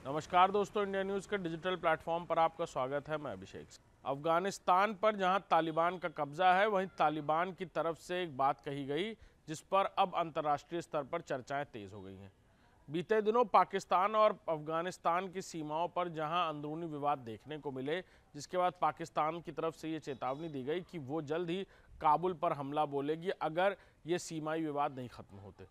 नमस्कार दोस्तों, India news के डिजिटल प्लेटफॉर्म पर आपका स्वागत है। मैं अभिषेक। अफगानिस्तान पर जहां तालिबान का कब्जा है, वहीं तालिबान की तरफ से एक बात कही गई जिस पर अब अंतर्राष्ट्रीय स्तर पर चर्चाएं तेज हो गई हैं। बीते दिनों पाकिस्तान और अफगानिस्तान की सीमाओं पर जहां अंदरूनी विवाद देखने को मिले, जिसके बाद पाकिस्तान की तरफ से ये चेतावनी दी गई कि वो जल्द ही काबुल पर हमला बोलेगी अगर ये सीमाई विवाद नहीं खत्म होते।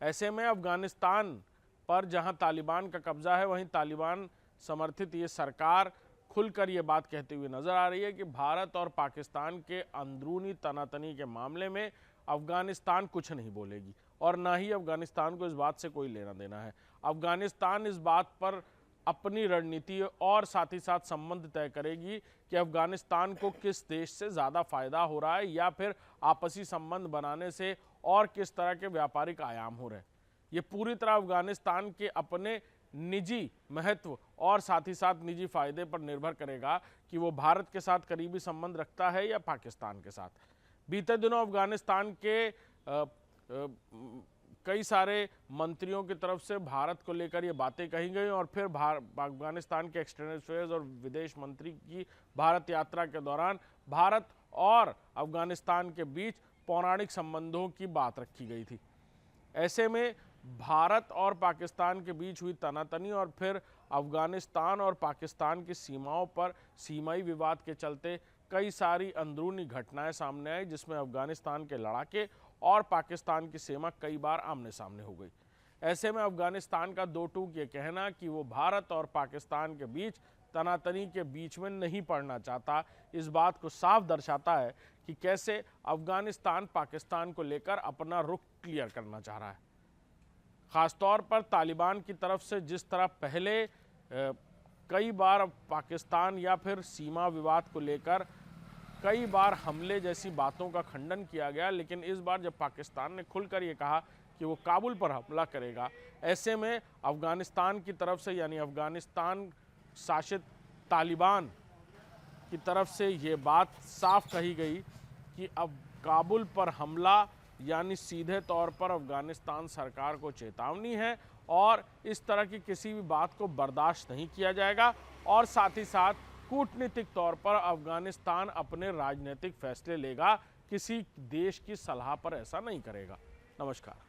ऐसे में अफगानिस्तान पर जहां तालिबान का कब्जा है, वहीं तालिबान समर्थित ये सरकार खुलकर ये बात कहते हुए नजर आ रही है कि भारत और पाकिस्तान के अंदरूनी तनातनी के मामले में अफगानिस्तान कुछ नहीं बोलेगी और ना ही अफगानिस्तान को इस बात से कोई लेना देना है। अफगानिस्तान इस बात पर अपनी रणनीति और साथ ही साथ संबंध तय करेगी कि अफगानिस्तान को किस देश से ज़्यादा फायदा हो रहा है या फिर आपसी संबंध बनाने से और किस तरह के व्यापारिक आयाम हो रहे हैं। ये पूरी तरह अफगानिस्तान के अपने निजी महत्व और साथ ही साथ निजी फायदे पर निर्भर करेगा कि वो भारत के साथ करीबी संबंध रखता है या पाकिस्तान के साथ। बीते दिनों अफगानिस्तान के कई सारे मंत्रियों की तरफ से भारत को लेकर ये बातें कही गई और फिर अफगानिस्तान के एक्सटर्नल अफेयर्स और विदेश मंत्री की भारत यात्रा के दौरान भारत और अफगानिस्तान के बीच पौराणिक संबंधों की बात रखी गई थी। ऐसे में भारत और पाकिस्तान के बीच हुई तनातनी और फिर अफगानिस्तान और पाकिस्तान की सीमाओं पर सीमाई विवाद के चलते कई सारी अंदरूनी घटनाएं सामने आई, जिसमें अफगानिस्तान के लड़ाके और पाकिस्तान की सीमा कई बार आमने सामने हो गई। ऐसे में अफगानिस्तान का दो टूक ये कहना कि वो भारत और पाकिस्तान के बीच तनातनी के बीच में नहीं पड़ना चाहता, इस बात को साफ दर्शाता है कि कैसे अफगानिस्तान पाकिस्तान को लेकर अपना रुख क्लियर करना चाह रहा है। ख़ासतौर पर तालिबान की तरफ से जिस तरह पहले कई बार पाकिस्तान या फिर सीमा विवाद को लेकर कई बार हमले जैसी बातों का खंडन किया गया, लेकिन इस बार जब पाकिस्तान ने खुलकर ये कहा कि वो काबुल पर हमला करेगा, ऐसे में अफगानिस्तान की तरफ से यानी अफगानिस्तान शासित तालिबान की तरफ से ये बात साफ कही गई कि अब काबुल पर हमला यानी सीधे तौर पर अफगानिस्तान सरकार को चेतावनी है और इस तरह की किसी भी बात को बर्दाश्त नहीं किया जाएगा और साथ ही साथ कूटनीतिक तौर पर अफगानिस्तान अपने राजनीतिक फैसले लेगा, किसी देश की सलाह पर ऐसा नहीं करेगा। नमस्कार।